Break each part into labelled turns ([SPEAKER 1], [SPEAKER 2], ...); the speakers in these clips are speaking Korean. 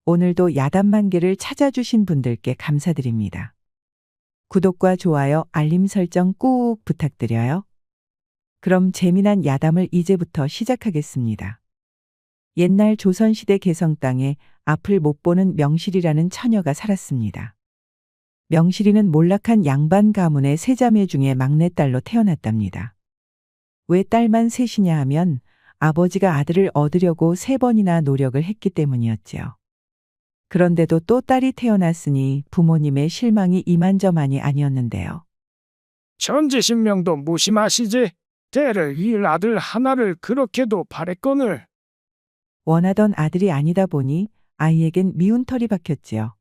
[SPEAKER 1] 오늘도 야단만개를 찾아주신 분들께 감사드립니다. 구독과 좋아요, 알림 설정 꾹 부탁드려요. 그럼 재미난 야담을 이제부터 시작하겠습니다. 옛날 조선시대 개성 땅에 앞을 못 보는 명실이라는 처녀가 살았습니다. 명실이는 몰락한 양반 가문의 세 자매 중에 막내딸로 태어났답니다. 왜 딸만 셋이냐 하면 아버지가 아들을 얻으려고 3번이나 노력을 했기 때문이었지요. 그런데도 또 딸이 태어났으니 부모님의 실망이 이만저만이 아니었는데요.
[SPEAKER 2] 천지신명도 무심하시지. 대를 이을 아들 하나를 그렇게도 바랬거늘.
[SPEAKER 1] 원하던 아들이 아니다 보니 아이에겐 미운 털이 박혔지요.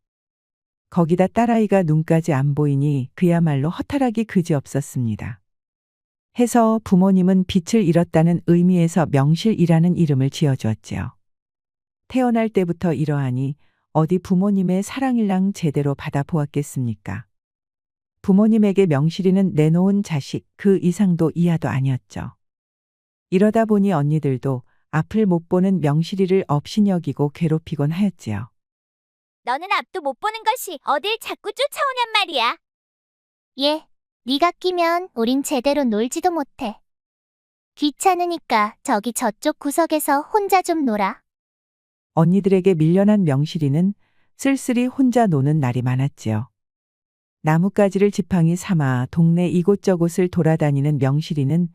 [SPEAKER 1] 거기다 딸아이가 눈까지 안 보이니 그야말로 허탈하기 그지없었습니다. 해서 부모님은 빛을 잃었다는 의미에서 명실이라는 이름을 지어주었지요. 태어날 때부터 이러하니 어디 부모님의 사랑일랑 제대로 받아보았겠습니까? 부모님에게 명실이는 내놓은 자식 그 이상도 이하도 아니었죠. 이러다 보니 언니들도 앞을 못 보는 명실이를 업신여기고 괴롭히곤 하였지요.
[SPEAKER 3] 너는 앞도 못 보는 것이 어딜 자꾸 쫓아오냔 말이야.
[SPEAKER 4] 얘, 네가 끼면 우린 제대로 놀지도 못해. 귀찮으니까 저기 저쪽 구석에서 혼자 좀 놀아.
[SPEAKER 1] 언니들에게 밀려난 명실이는 쓸쓸히 혼자 노는 날이 많았지요. 나뭇가지를 지팡이 삼아 동네 이곳저곳을 돌아다니는 명실이는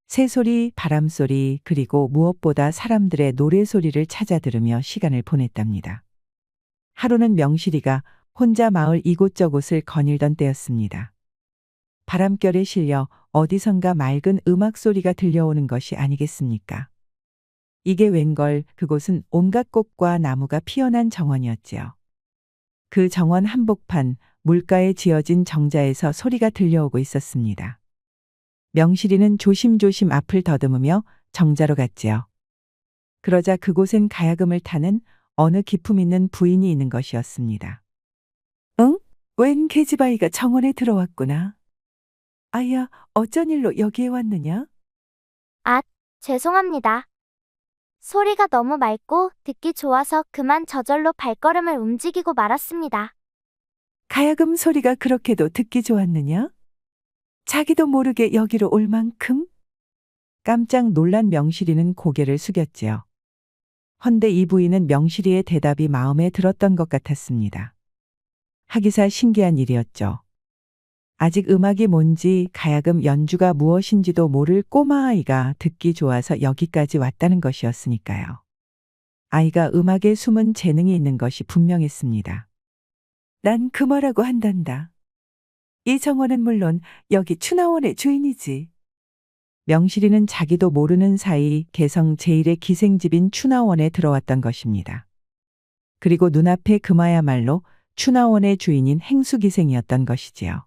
[SPEAKER 1] 새소리, 바람소리, 그리고 무엇보다 사람들의 노래소리를 찾아 들으며 시간을 보냈답니다. 하루는 명실이가 혼자 마을 이곳저곳을 거닐던 때였습니다. 바람결에 실려 어디선가 맑은 음악 소리가 들려오는 것이 아니겠습니까? 이게 웬걸 그곳은 온갖 꽃과 나무가 피어난 정원이었지요. 그 정원 한복판 물가에 지어진 정자에서 소리가 들려오고 있었습니다. 명실이는 조심조심 앞을 더듬으며 정자로 갔지요. 그러자 그곳엔 가야금을 타는 어느 기품 있는 부인이 있는 것이었습니다. 응? 웬 계집아이가 정원에 들어왔구나. 아야, 어쩐 일로 여기에 왔느냐?
[SPEAKER 4] 죄송합니다. 소리가 너무 맑고 듣기 좋아서 그만 저절로 발걸음을 움직이고 말았습니다.
[SPEAKER 1] 가야금 소리가 그렇게도 듣기 좋았느냐? 자기도 모르게 여기로 올 만큼? 깜짝 놀란 명실이는 고개를 숙였지요. 헌데 이 부인은 명실이의 대답이 마음에 들었던 것 같았습니다. 하기사 신기한 일이었죠. 아직 음악이 뭔지 가야금 연주가 무엇인지도 모를 꼬마아이가 듣기 좋아서 여기까지 왔다는 것이었으니까요. 아이가 음악에 숨은 재능이 있는 것이 분명했습니다. 난 그 뭐라고 한단다. 이 정원은 물론 여기 추나원의 주인이지. 명실이는 자기도 모르는 사이 개성 제1의 기생집인 추나원에 들어왔던 것입니다. 그리고 눈앞에 그마야말로 추나원의 주인인 행수기생이었던 것이지요.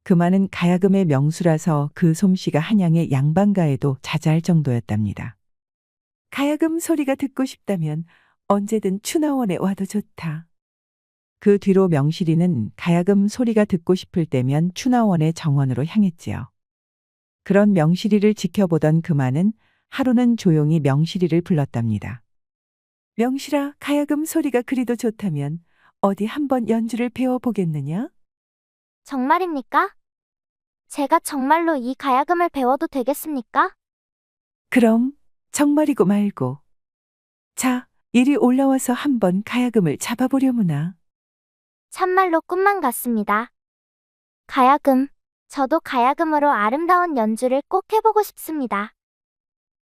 [SPEAKER 1] 그마는 가야금의 명수라서 그 솜씨가 한양의 양반가에도 자자할 정도였답니다. 가야금 소리가 듣고 싶다면 언제든 추나원에 와도 좋다. 그 뒤로 명실이는 가야금 소리가 듣고 싶을 때면 추나원의 정원으로 향했지요. 그런 명실이를 지켜보던 그마는 하루는 조용히 명실이를 불렀답니다. 명실아, 가야금 소리가 그리도 좋다면 어디 한번 연주를 배워보겠느냐?
[SPEAKER 4] 정말입니까? 제가 정말로 이 가야금을 배워도 되겠습니까?
[SPEAKER 1] 그럼 정말이고 말고. 자, 이리 올라와서 한번 가야금을 잡아보려무나.
[SPEAKER 4] 참말로 꿈만 같습니다. 가야금, 저도 가야금으로 아름다운 연주를 꼭 해보고 싶습니다.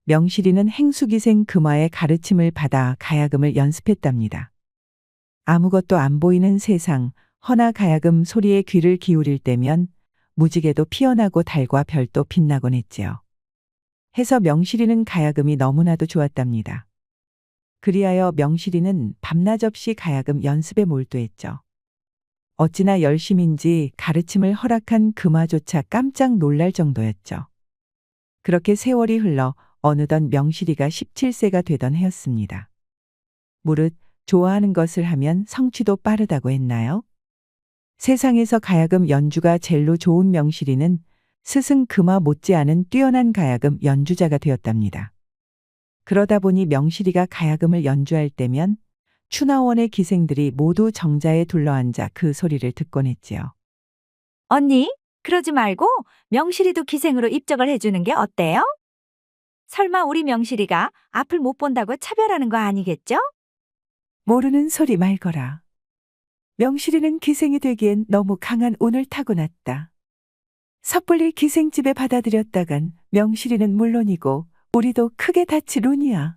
[SPEAKER 1] 명실이는 행수기생 금화의 가르침을 받아 가야금을 연습했답니다. 아무것도 안 보이는 세상, 허나 가야금 소리에 귀를 기울일 때면 무지개도 피어나고 달과 별도 빛나곤 했지요. 해서 명실이는 가야금이 너무나도 좋았답니다. 그리하여 명실이는 밤낮 없이 가야금 연습에 몰두했죠. 어찌나 열심인지 가르침을 허락한 금화조차 깜짝 놀랄 정도였죠. 그렇게 세월이 흘러 어느덧 명실이가 17세가 되던 해였습니다. 무릇 좋아하는 것을 하면 성취도 빠르다고 했나요? 세상에서 가야금 연주가 젤로 좋은 명실이는 스승 금화 못지않은 뛰어난 가야금 연주자가 되었답니다. 그러다 보니 명실이가 가야금을 연주할 때면 추나원의 기생들이 모두 정자에 둘러앉아 그 소리를 듣곤 했지요.
[SPEAKER 5] 언니, 그러지 말고 명실이도 기생으로 입적을 해주는 게 어때요? 설마 우리 명실이가 앞을 못 본다고 차별하는 거 아니겠죠?
[SPEAKER 1] 모르는 소리 말거라. 명실이는 기생이 되기엔 너무 강한 운을 타고났다. 섣불리 기생집에 받아들였다간 명실이는 물론이고 우리도 크게 다칠 운이야.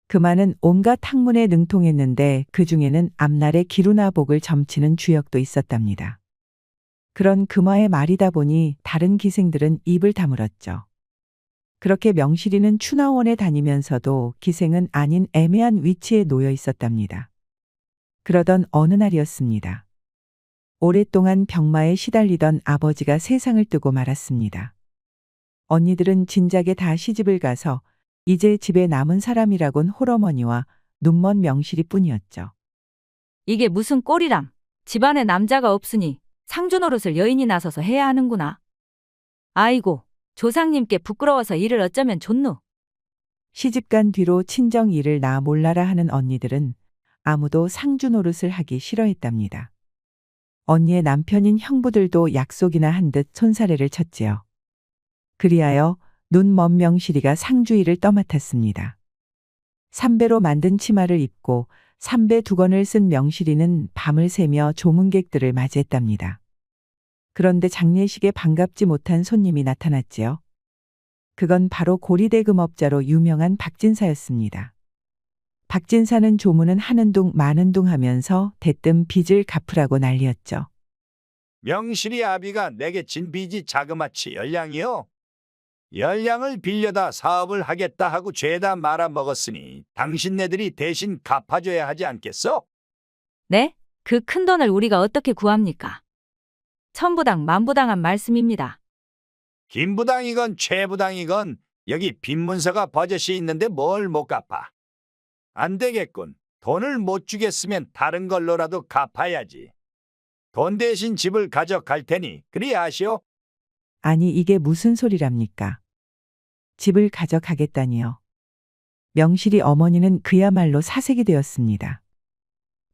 [SPEAKER 1] 그만은 온갖 학문에 능통했는데 그 중에는 앞날의 기루나 복을 점치는 주역도 있었답니다. 그런 금화의 말이다 보니 다른 기생들은 입을 다물었죠. 그렇게 명실이는 추나원에 다니면서도 기생은 아닌 애매한 위치에 놓여 있었답니다. 그러던 어느 날이었습니다. 오랫동안 병마에 시달리던 아버지가 세상을 뜨고 말았습니다. 언니들은 진작에 다 시집을 가서 이제 집에 남은 사람이라곤 홀어머니와 눈먼 명실이 뿐이었죠.
[SPEAKER 5] 이게 무슨 꼴이람. 집안에 남자가 없으니 상주 노릇을 여인이 나서서 해야 하는구나. 아이고, 조상님께 부끄러워서 일을 어쩌면 좋노.
[SPEAKER 1] 시집간 뒤로 친정 일을 나 몰라라 하는 언니들은 아무도 상주 노릇을 하기 싫어했답니다. 언니의 남편인 형부들도 약속이나 한 듯 손사래를 쳤지요. 그리하여 눈먼 명실이가 상주 일을 떠맡았습니다. 삼배로 만든 치마를 입고 삼배 두건을 쓴 명실이는 밤을 새며 조문객들을 맞이했답니다. 그런데 장례식에 반갑지 못한 손님이 나타났지요. 그건 바로 고리대금업자로 유명한 박진사였습니다. 박진사는 조문은 하는 둥 마는 둥 하면서 대뜸 빚을 갚으라고 난리였죠.
[SPEAKER 6] 명실이 아비가 내게 진 빚이 자그마치 10량이요. 10량을 빌려다 사업을 하겠다 하고 죄다 말아먹었으니 당신네들이 대신 갚아줘야 하지 않겠어?
[SPEAKER 5] 네? 그 큰 돈을 우리가 어떻게 구합니까? 천부당 만부당한 말씀입니다.
[SPEAKER 6] 김부당이건 최부당이건 여기 빈문서가 버젓이 있는데 뭘 못 갚아. 안 되겠군. 돈을 못 주겠으면 다른 걸로라도 갚아야지. 돈 대신 집을 가져갈 테니 그리 아시오?
[SPEAKER 1] 아니 이게 무슨 소리랍니까? 집을 가져가겠다니요. 명실이 어머니는 그야말로 사색이 되었습니다.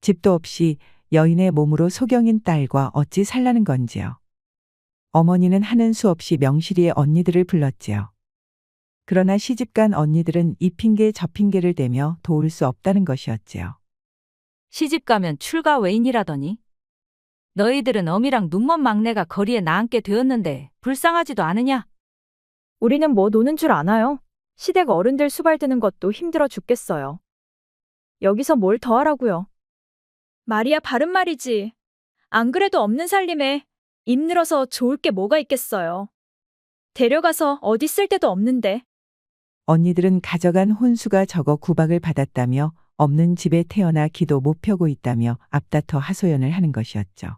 [SPEAKER 1] 집도 없이 여인의 몸으로 소경인 딸과 어찌 살라는 건지요. 어머니는 하는 수 없이 명실이의 언니들을 불렀지요. 그러나 시집간 언니들은 이 핑계 저 핑계를 대며 도울 수 없다는 것이었지요.
[SPEAKER 5] 시집 가면 출가 외인이라더니. 너희들은 어미랑 눈먼 막내가 거리에 나앉게 되었는데 불쌍하지도 않으냐?
[SPEAKER 7] 우리는 뭐 노는 줄 아나요? 시댁 어른들 수발드는 것도 힘들어 죽겠어요. 여기서 뭘 더 하라고요? 말이야 바른 말이지. 안 그래도 없는 살림에 입 늘어서 좋을 게 뭐가 있겠어요. 데려가서 어디 쓸 데도 없는데.
[SPEAKER 1] 언니들은 가져간 혼수가 적어 구박을 받았다며 없는 집에 태어나 기도 못 펴고 있다며 앞다퉈 하소연을 하는 것이었죠.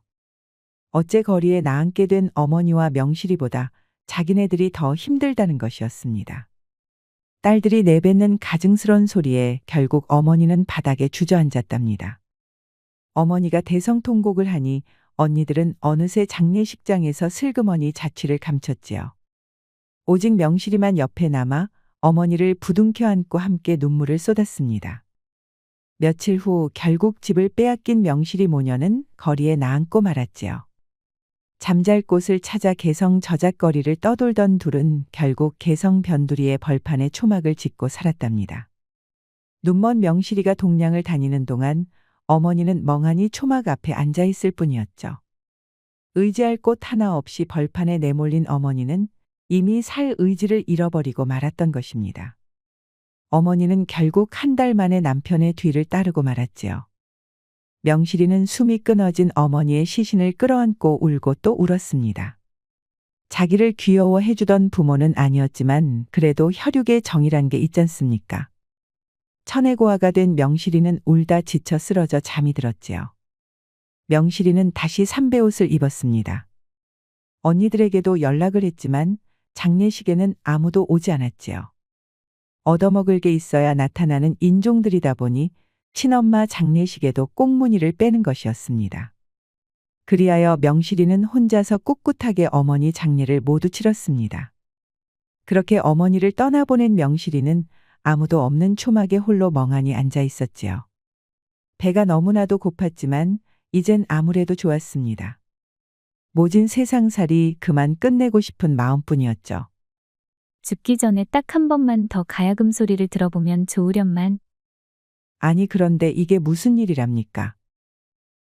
[SPEAKER 1] 어째 거리에 나앉게 된 어머니와 명실이보다 자기네들이 더 힘들다는 것이었습니다. 딸들이 내뱉는 가증스런 소리에 결국 어머니는 바닥에 주저앉았답니다. 어머니가 대성통곡을 하니 언니들은 어느새 장례식장에서 슬그머니 자취를 감췄지요. 오직 명실이만 옆에 남아 어머니를 부둥켜 안고 함께 눈물을 쏟았습니다. 며칠 후 결국 집을 빼앗긴 명실이 모녀는 거리에 나앉고 말았지요. 잠잘 곳을 찾아 개성 저잣거리를 떠돌던 둘은 결국 개성 변두리의 벌판에 초막을 짓고 살았답니다. 눈먼 명실이가 동량을 다니는 동안 어머니는 멍하니 초막 앞에 앉아 있을 뿐이었죠. 의지할 곳 하나 없이 벌판에 내몰린 어머니는 이미 살 의지를 잃어버리고 말았던 것입니다. 어머니는 결국 한 달 만에 남편의 뒤를 따르고 말았지요. 명실이는 숨이 끊어진 어머니의 시신을 끌어안고 울고 또 울었습니다. 자기를 귀여워해 주던 부모는 아니었지만 그래도 혈육의 정이란 게 있지 않습니까? 천혜고아가 된 명실이는 울다 지쳐 쓰러져 잠이 들었지요. 명실이는 다시 삼배옷을 입었습니다. 언니들에게도 연락을 했지만 장례식에는 아무도 오지 않았지요. 얻어먹을 게 있어야 나타나는 인종들이다 보니 친엄마 장례식에도 꽁무니를 빼는 것이었습니다. 그리하여 명실이는 혼자서 꿋꿋하게 어머니 장례를 모두 치렀습니다. 그렇게 어머니를 떠나보낸 명실이는 아무도 없는 초막에 홀로 멍하니 앉아 있었지요. 배가 너무나도 고팠지만 이젠 아무래도 좋았습니다. 모진 세상살이 그만 끝내고 싶은 마음뿐이었죠.
[SPEAKER 8] 죽기 전에 딱 한 번만 더 가야금 소리를 들어보면 좋으련만.
[SPEAKER 1] 아니 그런데 이게 무슨 일이랍니까?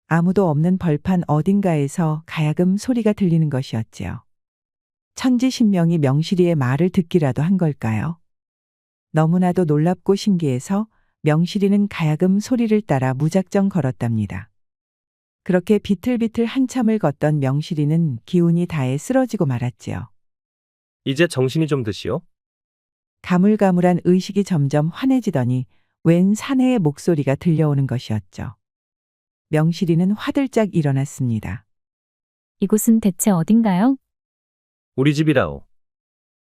[SPEAKER 1] 아무도 없는 벌판 어딘가에서 가야금 소리가 들리는 것이었지요. 천지신명이 명실이의 말을 듣기라도 한 걸까요? 너무나도 놀랍고 신기해서 명실이는 가야금 소리를 따라 무작정 걸었답니다. 그렇게 비틀비틀 한참을 걷던 명실이는 기운이 다해 쓰러지고 말았지요.
[SPEAKER 9] 이제 정신이 좀 드시오.
[SPEAKER 1] 가물가물한 의식이 점점 환해지더니 웬 사내의 목소리가 들려오는 것이었죠. 명실이는 화들짝 일어났습니다.
[SPEAKER 8] 이곳은 대체 어딘가요?
[SPEAKER 9] 우리 집이라오.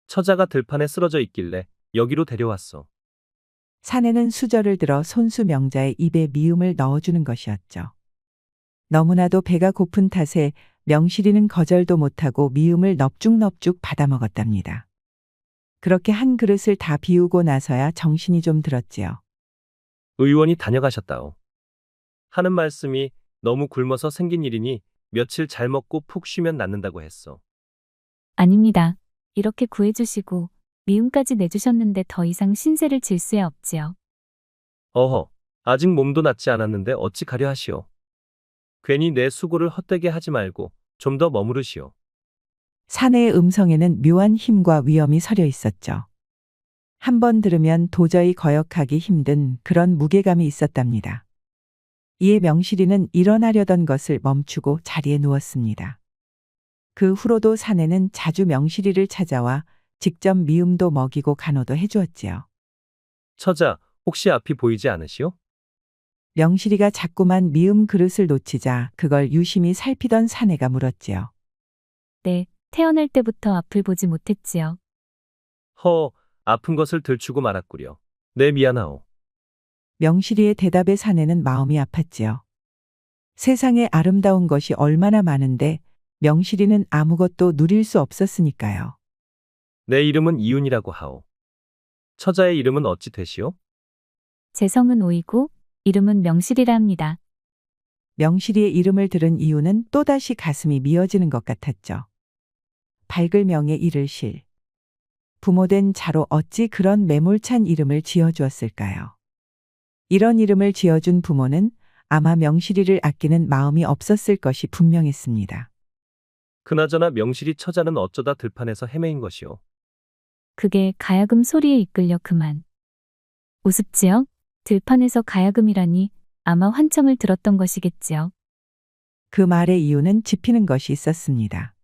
[SPEAKER 9] 처자가 들판에 쓰러져 있길래 여기로 데려왔어.
[SPEAKER 1] 사내는 수저를 들어 손수 명자의 입에 미음을 넣어주는 것이었죠. 너무나도 배가 고픈 탓에 명실이는 거절도 못하고 미음을 넙죽넙죽 받아먹었답니다. 그렇게 한 그릇을 다 비우고 나서야 정신이 좀 들었지요.
[SPEAKER 9] 의원이 다녀가셨다오. 하는 말씀이 너무 굶어서 생긴 일이니 며칠 잘 먹고 푹 쉬면 낫는다고 했어.
[SPEAKER 8] 아닙니다. 이렇게 구해주시고 미움까지 내주셨는데 더 이상 신세를 질 수야 없지요.
[SPEAKER 9] 어허, 아직 몸도 낫지 않았는데 어찌 가려 하시오. 괜히 내 수고를 헛되게 하지 말고 좀 더 머무르시오.
[SPEAKER 1] 사내의 음성에는 묘한 힘과 위엄이 서려 있었죠. 한 번 들으면 도저히 거역하기 힘든 그런 무게감이 있었답니다. 이에 명실이는 일어나려던 것을 멈추고 자리에 누웠습니다. 그 후로도 사내는 자주 명실이를 찾아와 직접 미움도 먹이고 간호도 해주었지요.
[SPEAKER 9] 처자, 혹시 앞이 보이지 않으시오?
[SPEAKER 1] 명실이가 자꾸만 미음 그릇을 놓치자 그걸 유심히 살피던 사내가 물었지요.
[SPEAKER 8] 네, 태어날 때부터 앞을 보지 못했지요.
[SPEAKER 9] 허, 아픈 것을 들추고 말았구려. 네, 미안하오.
[SPEAKER 1] 명실이의 대답에 사내는 마음이 아팠지요. 세상에 아름다운 것이 얼마나 많은데 명실이는 아무것도 누릴 수 없었으니까요.
[SPEAKER 9] 내 이름은 이윤이라고 하오. 처자의 이름은 어찌 되시오?
[SPEAKER 8] 제 성은 오이고 이름은 명실이라 합니다.
[SPEAKER 1] 명실이의 이름을 들은 이유는 또다시 가슴이 미어지는 것 같았죠. 밝을 명에 이를 실. 부모된 자로 어찌 그런 매몰찬 이름을 지어주었을까요? 이런 이름을 지어준 부모는 아마 명실이를 아끼는 마음이 없었을 것이 분명했습니다.
[SPEAKER 9] 그나저나 명실이 처자는 어쩌다 들판에서 헤매인 것이오.
[SPEAKER 8] 그게 가야금 소리에 이끌려 그만. 우습지요? 들판에서 가야금이라니 아마 환청을 들었던 것이겠지요.
[SPEAKER 1] 그 말의 이유는 짚히는 것이 있었습니다.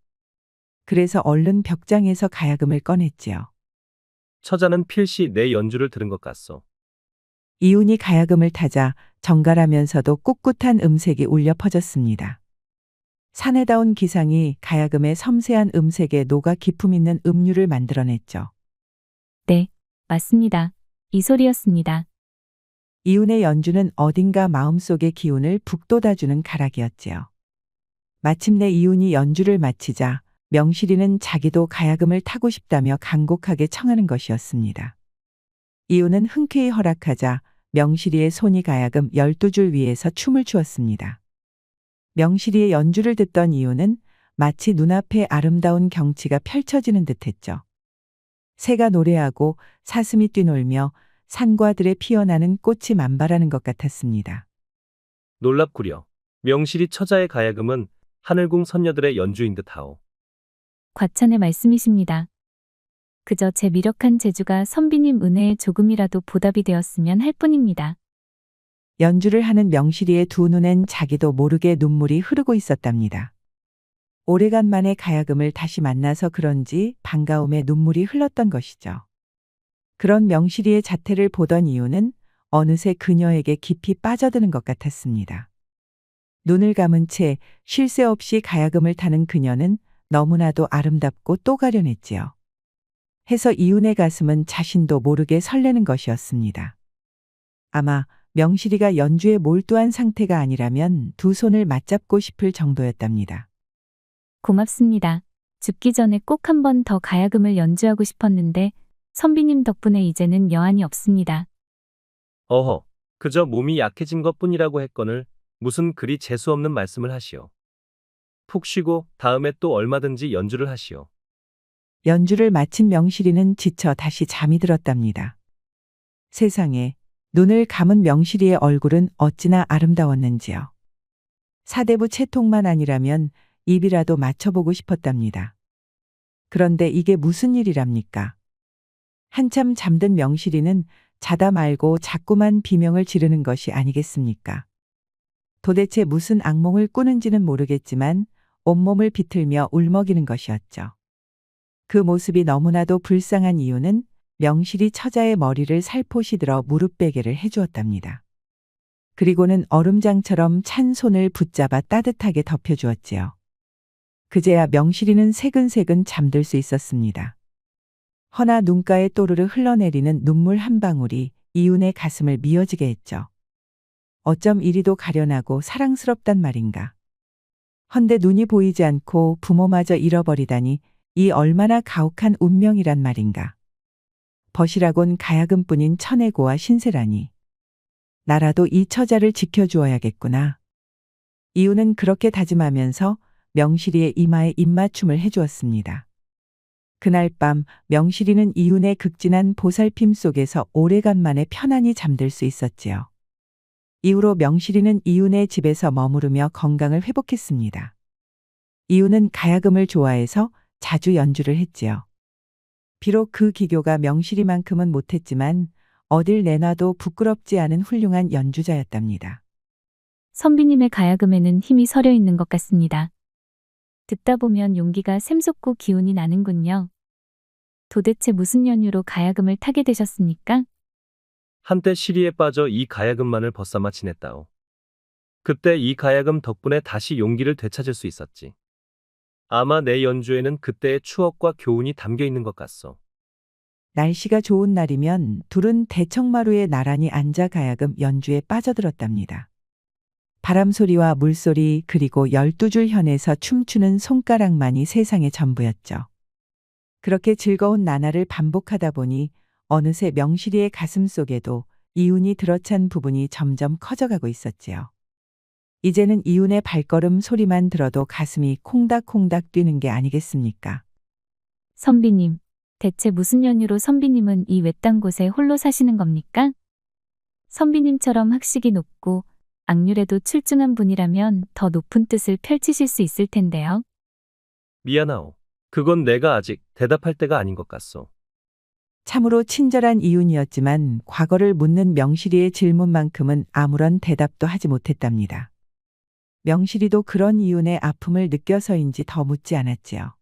[SPEAKER 1] 그래서 얼른 벽장에서 가야금을 꺼냈지요.
[SPEAKER 9] 처자는 필시 내 연주를 들은 것 같소.
[SPEAKER 1] 이윤이 가야금을 타자 정갈하면서도 꿋꿋한 음색이 울려 퍼졌습니다. 사내다운 기상이 가야금의 섬세한 음색에 녹아 기품 있는 음률을 만들어냈죠.
[SPEAKER 8] 네, 맞습니다. 이 소리였습니다.
[SPEAKER 1] 이윤의 연주는 어딘가 마음속의 기운을 북돋아주는 가락이었지요. 마침내 이윤이 연주를 마치자 명실이는 자기도 가야금을 타고 싶다며 간곡하게 청하는 것이었습니다. 이윤은 흔쾌히 허락하자 명실이의 손이 가야금 12줄 위에서 춤을 추었습니다. 명실이의 연주를 듣던 이윤은 마치 눈앞에 아름다운 경치가 펼쳐지는 듯했죠. 새가 노래하고 사슴이 뛰놀며 산과 들에 피어나는 꽃이 만발하는 것 같았습니다.
[SPEAKER 9] 놀랍구려. 명실이 처자의 가야금은 하늘궁 선녀들의 연주인 듯하오.
[SPEAKER 8] 과찬의 말씀이십니다. 그저 제 미력한 재주가 선비님 은혜에 조금이라도 보답이 되었으면 할 뿐입니다.
[SPEAKER 1] 연주를 하는 명실이의 두 눈엔 자기도 모르게 눈물이 흐르고 있었답니다. 오래간만에 가야금을 다시 만나서 그런지 반가움에 눈물이 흘렀던 것이죠. 그런 명실이의 자태를 보던 이유는 어느새 그녀에게 깊이 빠져드는 것 같았습니다. 눈을 감은 채 쉴 새 없이 가야금을 타는 그녀는 너무나도 아름답고 또 가련했지요. 해서 이윤의 가슴은 자신도 모르게 설레는 것이었습니다. 아마 명실이가 연주에 몰두한 상태가 아니라면 두 손을 맞잡고 싶을 정도였답니다.
[SPEAKER 8] 고맙습니다. 죽기 전에 꼭 한 번 더 가야금을 연주하고 싶었는데 선비님 덕분에 이제는 여한이 없습니다.
[SPEAKER 9] 어허, 그저 몸이 약해진 것뿐이라고 했거늘 무슨 그리 재수없는 말씀을 하시오. 푹 쉬고 다음에 또 얼마든지 연주를 하시오.
[SPEAKER 1] 연주를 마친 명실이는 지쳐 다시 잠이 들었답니다. 세상에, 눈을 감은 명실이의 얼굴은 어찌나 아름다웠는지요. 사대부 채통만 아니라면 입이라도 맞춰보고 싶었답니다. 그런데 이게 무슨 일이랍니까? 한참 잠든 명실이는 자다 말고 자꾸만 비명을 지르는 것이 아니겠습니까? 도대체 무슨 악몽을 꾸는지는 모르겠지만 온몸을 비틀며 울먹이는 것이었죠. 그 모습이 너무나도 불쌍한 이유는 명실이 처자의 머리를 살포시 들어 무릎베개를 해주었답니다. 그리고는 얼음장처럼 찬 손을 붙잡아 따뜻하게 덮여주었지요. 그제야 명실이는 새근새근 잠들 수 있었습니다. 허나 눈가에 또르르 흘러내리는 눈물 한 방울이 이윤의 가슴을 미어지게 했죠. 어쩜 이리도 가련하고 사랑스럽단 말인가. 헌데 눈이 보이지 않고 부모마저 잃어버리다니 이 얼마나 가혹한 운명이란 말인가. 벗이라곤 가야금뿐인 천혜고와 신세라니. 나라도 이 처자를 지켜주어야겠구나. 이유는 그렇게 다짐하면서 명실이의 이마에 입맞춤을 해주었습니다. 그날 밤 명실이는 이윤의 극진한 보살핌 속에서 오래간만에 편안히 잠들 수 있었지요. 이후로 명실이는 이윤의 집에서 머무르며 건강을 회복했습니다. 이윤은 가야금을 좋아해서 자주 연주를 했지요. 비록 그 기교가 명실이만큼은 못했지만 어딜 내놔도 부끄럽지 않은 훌륭한 연주자였답니다.
[SPEAKER 8] 선비님의 가야금에는 힘이 서려 있는 것 같습니다. 듣다 보면 용기가 샘솟고 기운이 나는군요. 도대체 무슨 연유로 가야금을 타게 되셨습니까?
[SPEAKER 9] 한때 시리에 빠져 이 가야금만을 벗삼아 지냈다오. 그때 이 가야금 덕분에 다시 용기를 되찾을 수 있었지. 아마 내 연주에는 그때의 추억과 교훈이 담겨 있는 것 같소.
[SPEAKER 1] 날씨가 좋은 날이면 둘은 대청마루에 나란히 앉아 가야금 연주에 빠져들었답니다. 바람소리와 물소리 그리고 12줄 현에서 춤추는 손가락만이 세상의 전부였죠. 그렇게 즐거운 나날을 반복하다 보니 어느새 명실이의 가슴 속에도 이윤이 들어찬 부분이 점점 커져가고 있었지요. 이제는 이윤의 발걸음 소리만 들어도 가슴이 콩닥콩닥 뛰는 게 아니겠습니까?
[SPEAKER 8] 선비님, 대체 무슨 연유로 선비님은 이 외딴 곳에 홀로 사시는 겁니까? 선비님처럼 학식이 높고 악률에도 출중한 분이라면 더 높은 뜻을 펼치실 수 있을 텐데요.
[SPEAKER 9] 미안하오. 그건 내가 아직 대답할 때가 아닌 것 같소.
[SPEAKER 1] 참으로 친절한 이윤이었지만 과거를 묻는 명실이의 질문만큼은 아무런 대답도 하지 못했답니다. 명실이도 그런 이윤의 아픔을 느껴서인지 더 묻지 않았지요.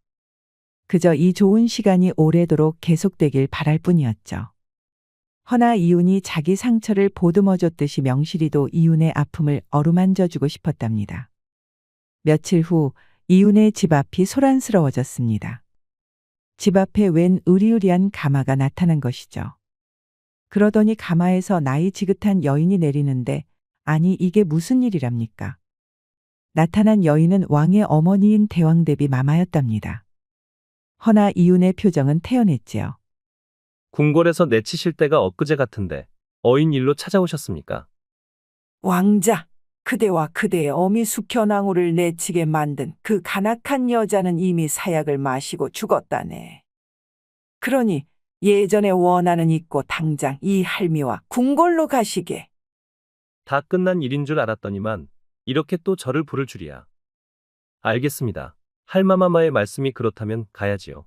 [SPEAKER 1] 그저 이 좋은 시간이 오래도록 계속되길 바랄 뿐이었죠. 허나 이윤이 자기 상처를 보듬어줬듯이 명실이도 이윤의 아픔을 어루만져주고 싶었답니다. 며칠 후 이윤의 집 앞이 소란스러워졌습니다. 집 앞에 웬 으리으리한 가마가 나타난 것이죠. 그러더니 가마에서 나이 지긋한 여인이 내리는데 아니 이게 무슨 일이랍니까? 나타난 여인은 왕의 어머니인 대왕대비 마마였답니다. 허나 이윤의 표정은 태연했지요.
[SPEAKER 9] 궁궐에서 내치실 때가 엊그제 같은데 어인 일로 찾아오셨습니까?
[SPEAKER 10] 왕자, 그대와 그대의 어미 숙현왕후를 내치게 만든 그 간악한 여자는 이미 사약을 마시고 죽었다네. 그러니 예전에 원하는 있고 당장 이 할미와 궁궐로 가시게.
[SPEAKER 9] 다 끝난 일인 줄 알았더니만 이렇게 또 저를 부를 줄이야. 알겠습니다. 할마마마의 말씀이 그렇다면 가야지요.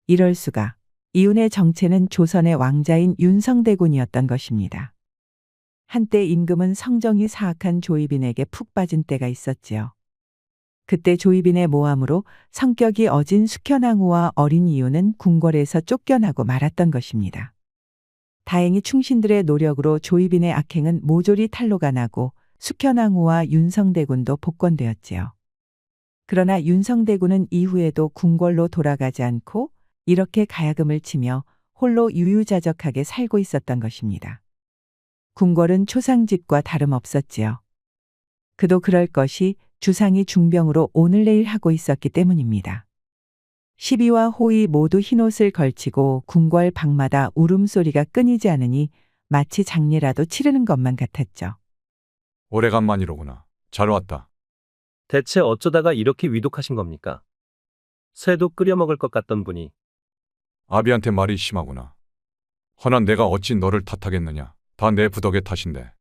[SPEAKER 1] 이럴 수가. 이윤의 정체는 조선의 왕자인 윤성대군이었던 것입니다. 한때 임금은 성정이 사악한 조이빈에게 푹 빠진 때가 있었지요. 그때 조이빈의 모함으로 성격이 어진 숙현왕후와 어린 이윤은 궁궐에서 쫓겨나고 말았던 것입니다. 다행히 충신들의 노력으로 조이빈의 악행은 모조리 탄로가 나고 숙현왕후와 윤성대군도 복권되었지요. 그러나 윤성대군은 이후에도 궁궐로 돌아가지 않고 이렇게 가야금을 치며 홀로 유유자적하게 살고 있었던 것입니다. 궁궐은 초상집과 다름없었지요. 그도 그럴 것이 주상이 중병으로 오늘 내일 하고 있었기 때문입니다. 시비와 호의 모두 흰옷을 걸치고 궁궐 방마다 울음소리가 끊이지 않으니 마치 장례라도 치르는 것만 같았죠.
[SPEAKER 11] 오래간만이로구나. 잘 왔다.
[SPEAKER 9] 대체 어쩌다가 이렇게 위독하신 겁니까? 쇠도 끓여 먹을 것 같던 분이
[SPEAKER 11] 아비한테 말이 심하구나. 허나 내가 어찌 너를 탓하겠느냐. 다 내 부덕의 탓인데.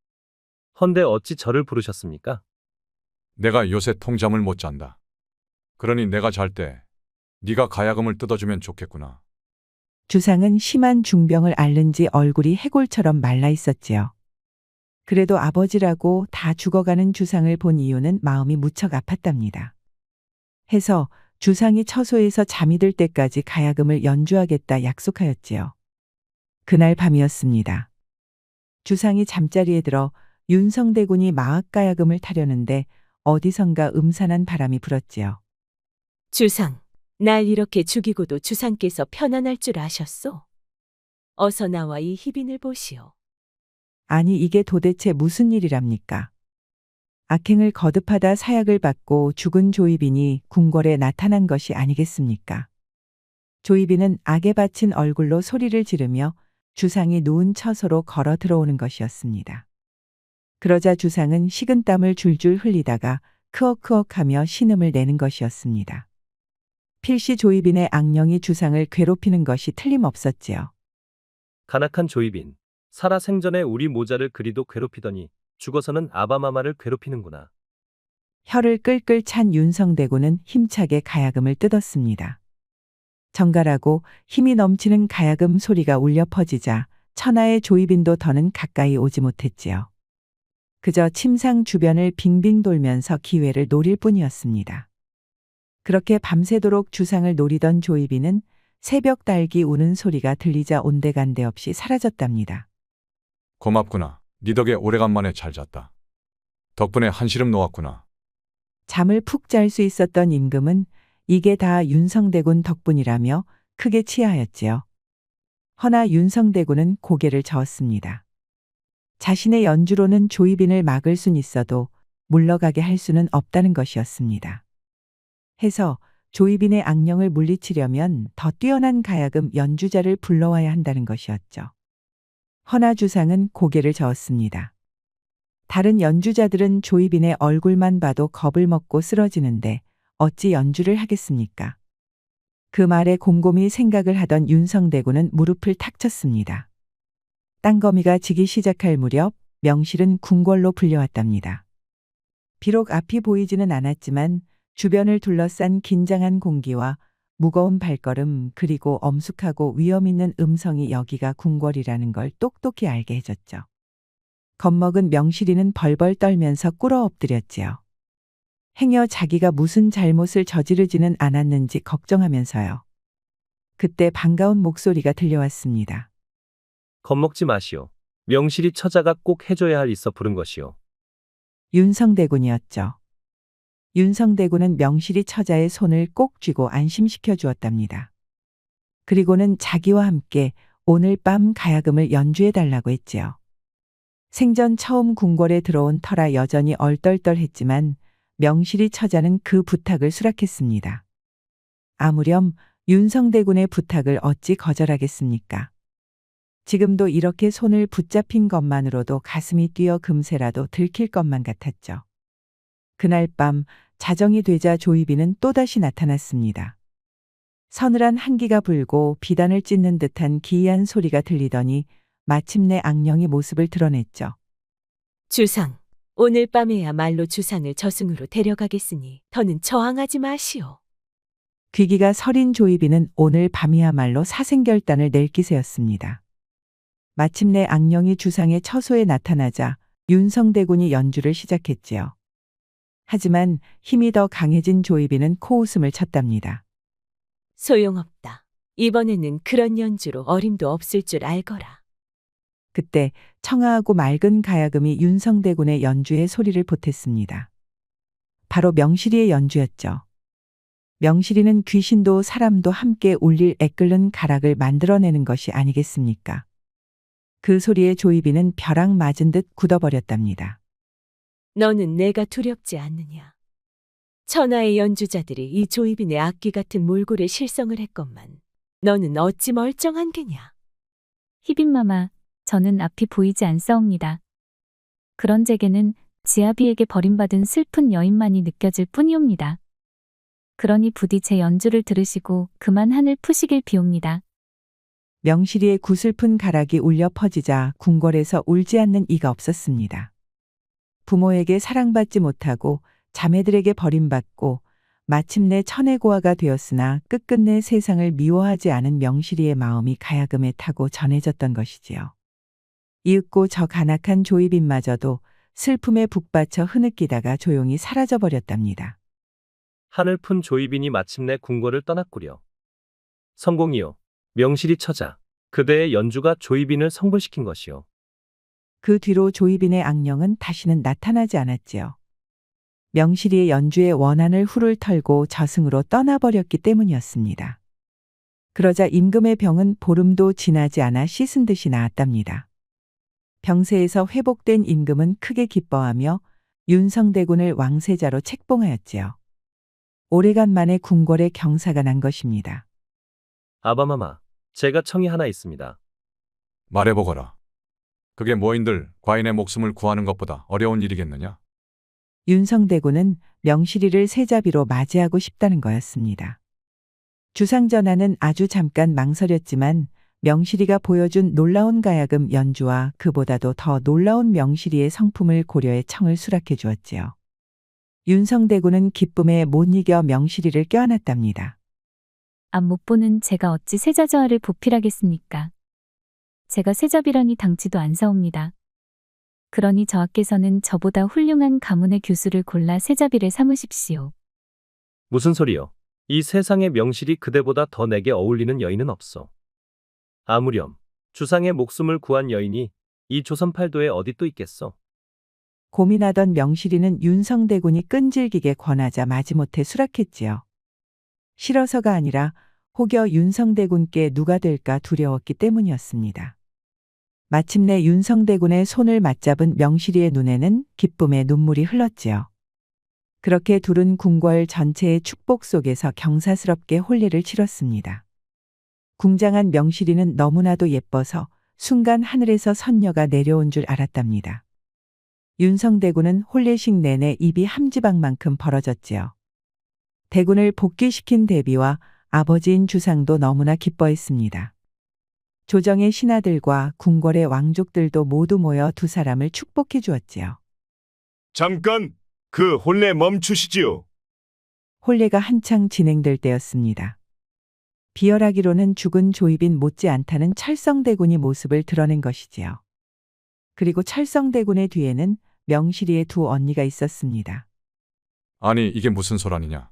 [SPEAKER 9] 헌데 어찌 저를 부르셨습니까?
[SPEAKER 11] 내가 요새 통잠을 못 잔다. 그러니 내가 잘 때 네가 가야금을 뜯어주면 좋겠구나.
[SPEAKER 1] 주상은 심한 중병을 앓는지 얼굴이 해골처럼 말라 있었지요. 그래도 아버지라고 다 죽어가는 주상을 본 이유는 마음이 무척 아팠답니다. 해서 주상이 처소에서 잠이 들 때까지 가야금을 연주하겠다 약속하였지요. 그날 밤이었습니다. 주상이 잠자리에 들어 윤성대군이 마악가야금을 타려는데 어디선가 음산한 바람이 불었지요.
[SPEAKER 12] 주상, 날 이렇게 죽이고도 주상께서 편안할 줄 아셨소? 어서 나와 이 희빈을 보시오.
[SPEAKER 1] 아니 이게 도대체 무슨 일이랍니까? 악행을 거듭하다 사약을 받고 죽은 조이빈이 궁궐에 나타난 것이 아니겠습니까? 조이빈은 악에 바친 얼굴로 소리를 지르며 주상이 누운 처소로 걸어 들어오는 것이었습니다. 그러자 주상은 식은땀을 줄줄 흘리다가 크억크억하며 신음을 내는 것이었습니다. 필시 조이빈의 악령이 주상을 괴롭히는 것이 틀림없었지요.
[SPEAKER 9] 간악한 조이빈. 살아 생전에 우리 모자를 그리도 괴롭히더니 죽어서는 아바마마를 괴롭히는구나.
[SPEAKER 1] 혀를 끌끌 찬 윤성대군은 힘차게 가야금을 뜯었습니다. 정갈하고 힘이 넘치는 가야금 소리가 울려 퍼지자 천하의 조이빈도 더는 가까이 오지 못했지요. 그저 침상 주변을 빙빙 돌면서 기회를 노릴 뿐이었습니다. 그렇게 밤새도록 주상을 노리던 조이빈은 새벽 달기 우는 소리가 들리자 온데간데 없이 사라졌답니다.
[SPEAKER 11] 고맙구나. 네 덕에 오래간만에 잘 잤다. 덕분에 한시름 놓았구나.
[SPEAKER 1] 잠을 푹 잘 수 있었던 임금은 이게 다 윤성대군 덕분이라며 크게 치하였지요. 허나 윤성대군은 고개를 저었습니다. 자신의 연주로는 조이빈을 막을 순 있어도 물러가게 할 수는 없다는 것이었습니다. 해서 조이빈의 악령을 물리치려면 더 뛰어난 가야금 연주자를 불러와야 한다는 것이었죠. 허나 주상은 고개를 저었습니다. 다른 연주자들은 조이빈의 얼굴만 봐도 겁을 먹고 쓰러지는데 어찌 연주를 하겠습니까? 그 말에 곰곰이 생각을 하던 윤성대군은 무릎을 탁 쳤습니다. 땅거미가 지기 시작할 무렵 명실은 궁궐로 불려왔답니다. 비록 앞이 보이지는 않았지만 주변을 둘러싼 긴장한 공기와 무거운 발걸음 그리고 엄숙하고 위험 있는 음성이 여기가 궁궐이라는 걸 똑똑히 알게 해줬죠. 겁먹은 명실이는 벌벌 떨면서 꿇어 엎드렸지요. 행여 자기가 무슨 잘못을 저지르지는 않았는지 걱정하면서요. 그때 반가운 목소리가 들려왔습니다.
[SPEAKER 9] 겁먹지 마시오. 명실이 처자가 꼭 해줘야 할 있어 부른 것이오.
[SPEAKER 1] 윤성대군이었죠. 윤성대군은 명실이 처자의 손을 꼭 쥐고 안심시켜 주었답니다. 그리고는 자기와 함께 오늘 밤 가야금을 연주해 달라고 했지요. 생전 처음 궁궐에 들어온 터라 여전히 얼떨떨했지만 명실이 처자는 그 부탁을 수락했습니다. 아무렴 윤성대군의 부탁을 어찌 거절하겠습니까? 지금도 이렇게 손을 붙잡힌 것만으로도 가슴이 뛰어 금세라도 들킬 것만 같았죠. 그날 밤 자정이 되자 조이빈은 또다시 나타났습니다. 서늘한 한기가 불고 비단을 찢는 듯한 기이한 소리가 들리더니 마침내 악령이 모습을 드러냈죠.
[SPEAKER 12] 주상, 오늘 밤에야말로 주상을 저승으로 데려가겠으니 더는 저항하지 마시오.
[SPEAKER 1] 귀기가 서린 조이빈은 오늘 밤이야말로 사생결단을 낼 기세였습니다. 마침내 악령이 주상의 처소에 나타나자 윤성대군이 연주를 시작했지요. 하지만 힘이 더 강해진 조이빈은 코웃음을 쳤답니다.
[SPEAKER 12] 소용없다. 이번에는 그런 연주로 어림도 없을 줄 알거라.
[SPEAKER 1] 그때 청아하고 맑은 가야금이 윤성대군의 연주에 소리를 보탰습니다. 바로 명실이의 연주였죠. 명실이는 귀신도 사람도 함께 울릴 애끓는 가락을 만들어내는 것이 아니겠습니까? 그 소리에 조이빈은 벼락 맞은 듯 굳어버렸답니다.
[SPEAKER 12] 너는 내가 두렵지 않느냐. 천하의 연주자들이 이 조이빈의 악기 같은 몰골에 실성을 했건만 너는 어찌 멀쩡한 게냐.
[SPEAKER 8] 희빈마마, 저는 앞이 보이지 않사옵니다. 그런 제게는 지아비에게 버림받은 슬픈 여인만이 느껴질 뿐이옵니다. 그러니 부디 제 연주를 들으시고 그만 한을 푸시길 비옵니다.
[SPEAKER 1] 명실이의 구슬픈 가락이 울려 퍼지자 궁궐에서 울지 않는 이가 없었습니다. 부모에게 사랑받지 못하고 자매들에게 버림받고 마침내 천혜고아가 되었으나 끝끝내 세상을 미워하지 않은 명실이의 마음이 가야금에 타고 전해졌던 것이지요. 이윽고 저 간악한 조이빈마저도 슬픔에 북받쳐 흐느끼다가 조용히 사라져버렸답니다.
[SPEAKER 9] 한을 푼 조이빈이 마침내 궁궐을 떠났구려. 성공이요. 명실이 처자. 그대의 연주가 조이빈을 성불시킨 것이요.
[SPEAKER 1] 그 뒤로 조이빈의 악령은 다시는 나타나지 않았지요. 명실이의 연주에 원한을 훌훌 털고 저승으로 떠나버렸기 때문이었습니다. 그러자 임금의 병은 보름도 지나지 않아 씻은 듯이 나았답니다. 병세에서 회복된 임금은 크게 기뻐하며 윤성대군을 왕세자로 책봉하였지요. 오래간만에 궁궐에 경사가 난 것입니다.
[SPEAKER 9] 아바마마, 제가 청이 하나 있습니다.
[SPEAKER 11] 말해보거라. 그게 뭐인들 과인의 목숨을 구하는 것보다 어려운 일이겠느냐?
[SPEAKER 1] 윤성대군은 명실이를 세자비로 맞이하고 싶다는 거였습니다. 주상전하는 아주 잠깐 망설였지만 명실이가 보여준 놀라운 가야금 연주와 그보다도 더 놀라운 명실이의 성품을 고려해 청을 수락해 주었지요. 윤성대군은 기쁨에 못 이겨 명실이를 껴안았답니다.
[SPEAKER 8] 앞 못 보는 제가 어찌 세자저하를 보필하겠습니까? 제가 세자비라니 당치도 않사옵니다. 그러니 저하께서는 저보다 훌륭한 가문의 교수를 골라 세자비를 삼으십시오.
[SPEAKER 9] 무슨 소리요? 이 세상에 명실이 그대보다 더 내게 어울리는 여인은 없어. 아무렴 주상의 목숨을 구한 여인이 이 조선 팔도에 어디 또 있겠어?
[SPEAKER 1] 고민하던 명실이는 윤성대군이 끈질기게 권하자 마지못해 수락했지요. 싫어서가 아니라 혹여 윤성대군께 누가 될까 두려웠기 때문이었습니다. 마침내 윤성대군의 손을 맞잡은 명실이의 눈에는 기쁨의 눈물이 흘렀지요. 그렇게 둘은 궁궐 전체의 축복 속에서 경사스럽게 혼례를 치렀습니다. 궁장한 명실이는 너무나도 예뻐서 순간 하늘에서 선녀가 내려온 줄 알았답니다. 윤성대군은 혼례식 내내 입이 함지박만큼 벌어졌지요. 대군을 복귀시킨 대비와 아버지인 주상도 너무나 기뻐했습니다. 조정의 신하들과 궁궐의 왕족들도 모두 모여 두 사람을 축복해 주었지요.
[SPEAKER 13] 잠깐 그 혼례 멈추시지요.
[SPEAKER 1] 혼례가 한창 진행될 때였습니다. 비열하기로는 죽은 조이빈 못지않다는 철성대군이 모습을 드러낸 것이지요. 그리고 철성대군의 뒤에는 명실이의 두 언니가 있었습니다.
[SPEAKER 11] 아니 이게 무슨 소란이냐?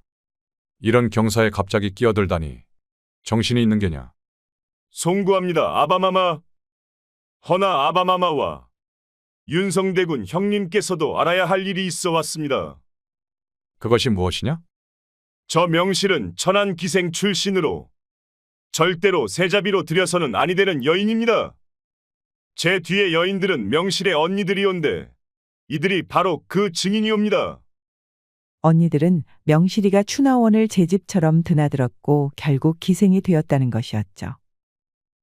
[SPEAKER 11] 이런 경사에 갑자기 끼어들다니 정신이 있는 게냐?
[SPEAKER 13] 송구합니다, 아바마마. 허나 아바마마와 윤성대군 형님께서도 알아야 할 일이 있어 왔습니다.
[SPEAKER 11] 그것이 무엇이냐?
[SPEAKER 13] 저 명실은 천안 기생 출신으로 절대로 세자비로 들여서는 아니 되는 여인입니다. 제 뒤에 여인들은 명실의 언니들이온데 이들이 바로 그 증인이옵니다.
[SPEAKER 1] 언니들은 명실이가 추나원을 제 집처럼 드나들었고 결국 기생이 되었다는 것이었죠.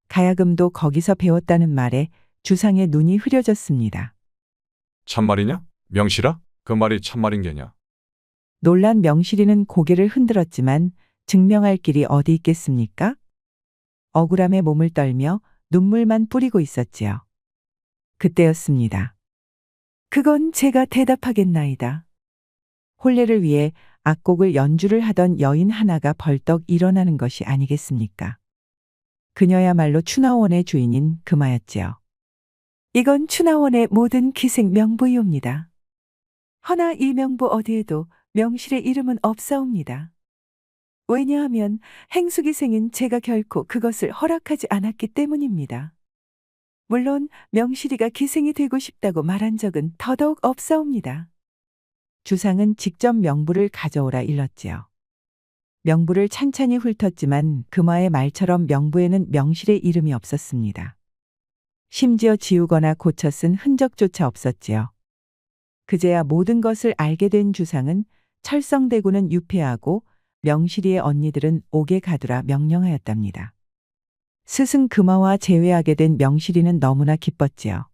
[SPEAKER 1] 가야금도 거기서 배웠다는 말에 주상의 눈이 흐려졌습니다.
[SPEAKER 11] 참말이냐? 명실아? 그 말이 참말인 게냐?
[SPEAKER 1] 놀란 명실이는 고개를 흔들었지만 증명할 길이 어디 있겠습니까? 억울함에 몸을 떨며 눈물만 뿌리고 있었지요. 그때였습니다. 그건 제가 대답하겠나이다. 혼례를 위해 악곡을 연주를 하던 여인 하나가 벌떡 일어나는 것이 아니겠습니까? 그녀야말로 추나원의 주인인 금화였지요. 이건 추나원의 모든 기생 명부이옵니다. 허나 이 명부 어디에도 명실의 이름은 없사옵니다. 왜냐하면 행수기생인 제가 결코 그것을 허락하지 않았기 때문입니다. 물론 명실이가 기생이 되고 싶다고 말한 적은 더더욱 없사옵니다. 주상은 직접 명부를 가져오라 일렀지요. 명부를 찬찬히 훑었지만 금화의 말처럼 명부에는 명실의 이름이 없었습니다. 심지어 지우거나 고쳐 쓴 흔적조차 없었지요. 그제야 모든 것을 알게 된 주상은 철성대군은 유폐하고 명실이의 언니들은 옥에 가두라 명령하였답니다. 스승 금화와 재회하게 된 명실이는 너무나 기뻤지요.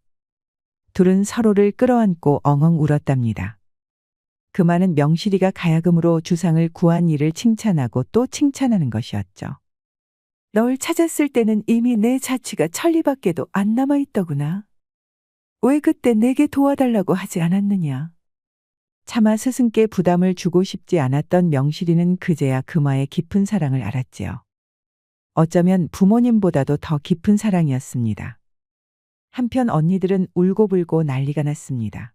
[SPEAKER 1] 둘은 서로를 끌어안고 엉엉 울었답니다. 금화는 명실이가 가야금으로 주상을 구한 일을 칭찬하고 또 칭찬하는 것이었죠. 널 찾았을 때는 이미 내 자취가 천리밖에도 안 남아있더구나. 왜 그때 내게 도와달라고 하지 않았느냐. 차마 스승께 부담을 주고 싶지 않았던 명실이는 그제야 금화의 깊은 사랑을 알았지요. 어쩌면 부모님보다도 더 깊은 사랑이었습니다. 한편 언니들은 울고불고 난리가 났습니다.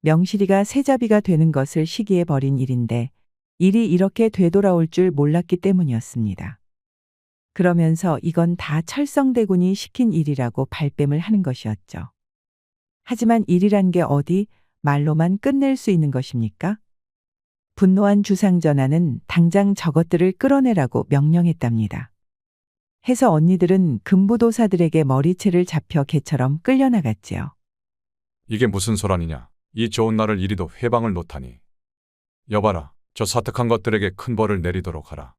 [SPEAKER 1] 명실이가 세자비가 되는 것을 시기에 벌인 일인데 일이 이렇게 되돌아올 줄 몰랐기 때문이었습니다. 그러면서 이건 다 철성대군이 시킨 일이라고 발뺌을 하는 것이었죠. 하지만 일이란 게 어디 말로만 끝낼 수 있는 것입니까? 분노한 주상전하는 당장 저것들을 끌어내라고 명령했답니다. 해서 언니들은 금부도사들에게 머리채를 잡혀 개처럼 끌려나갔지요.
[SPEAKER 11] 이게 무슨 소란이냐. 이 좋은 날을 이리도 회방을 놓다니. 여봐라, 저 사특한 것들에게 큰 벌을 내리도록 하라.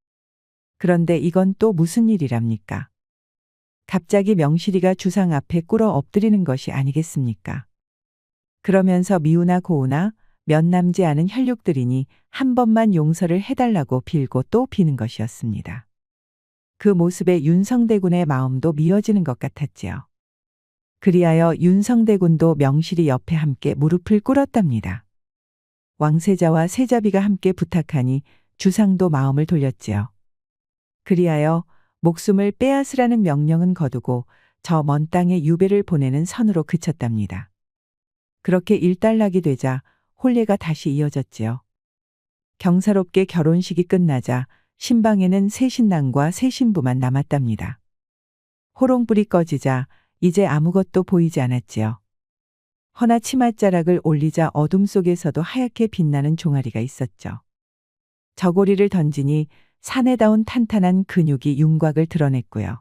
[SPEAKER 1] 그런데 이건 또 무슨 일이랍니까? 갑자기 명실이가 주상 앞에 꿇어 엎드리는 것이 아니겠습니까? 그러면서 미우나 고우나 몇 남지 않은 혈육들이니 한 번만 용서를 해달라고 빌고 또 비는 것이었습니다. 그 모습에 윤성대군의 마음도 미어지는 것 같았지요. 그리하여 윤성대군도 명실이 옆에 함께 무릎을 꿇었답니다. 왕세자와 세자비가 함께 부탁하니 주상도 마음을 돌렸지요. 그리하여 목숨을 빼앗으라는 명령은 거두고 저 먼 땅에 유배를 보내는 선으로 그쳤답니다. 그렇게 일단락이 되자 혼례가 다시 이어졌지요. 경사롭게 결혼식이 끝나자 신방에는 새 신랑과 새 신부만 남았답니다. 호롱불이 꺼지자 이제 아무것도 보이지 않았지요. 허나 치맛자락을 올리자 어둠 속에서도 하얗게 빛나는 종아리가 있었죠. 저고리를 던지니 사내다운 탄탄한 근육이 윤곽을 드러냈고요.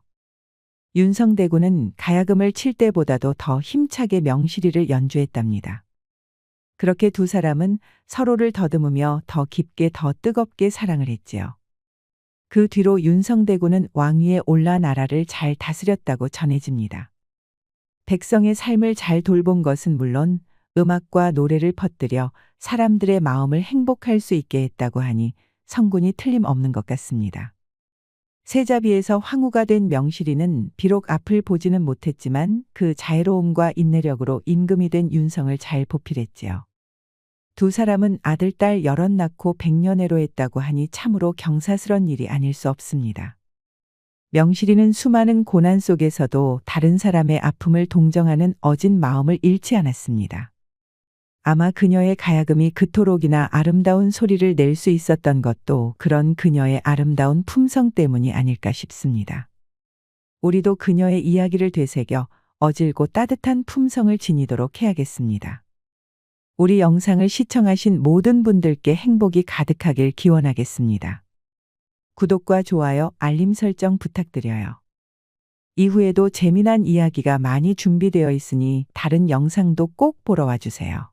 [SPEAKER 1] 윤성대군은 가야금을 칠 때보다도 더 힘차게 명실이를 연주했답니다. 그렇게 두 사람은 서로를 더듬으며 더 깊게 더 뜨겁게 사랑을 했지요. 그 뒤로 윤성대군은 왕위에 올라 나라를 잘 다스렸다고 전해집니다. 백성의 삶을 잘 돌본 것은 물론 음악과 노래를 퍼뜨려 사람들의 마음을 행복할 수 있게 했다고 하니 성군이 틀림없는 것 같습니다. 세자비에서 황후가 된 명실이는 비록 앞을 보지는 못했지만 그 자애로움과 인내력으로 임금이 된 윤성을 잘 보필했지요. 두 사람은 아들, 딸 여럿 낳고 백년애로 했다고 하니 참으로 경사스런 일이 아닐 수 없습니다. 명실이는 수많은 고난 속에서도 다른 사람의 아픔을 동정하는 어진 마음을 잃지 않았습니다. 아마 그녀의 가야금이 그토록이나 아름다운 소리를 낼 수 있었던 것도 그런 그녀의 아름다운 품성 때문이 아닐까 싶습니다. 우리도 그녀의 이야기를 되새겨 어질고 따뜻한 품성을 지니도록 해야겠습니다. 우리 영상을 시청하신 모든 분들께 행복이 가득하길 기원하겠습니다. 구독과 좋아요, 알림 설정 부탁드려요. 이후에도 재미난 이야기가 많이 준비되어 있으니 다른 영상도 꼭 보러 와주세요.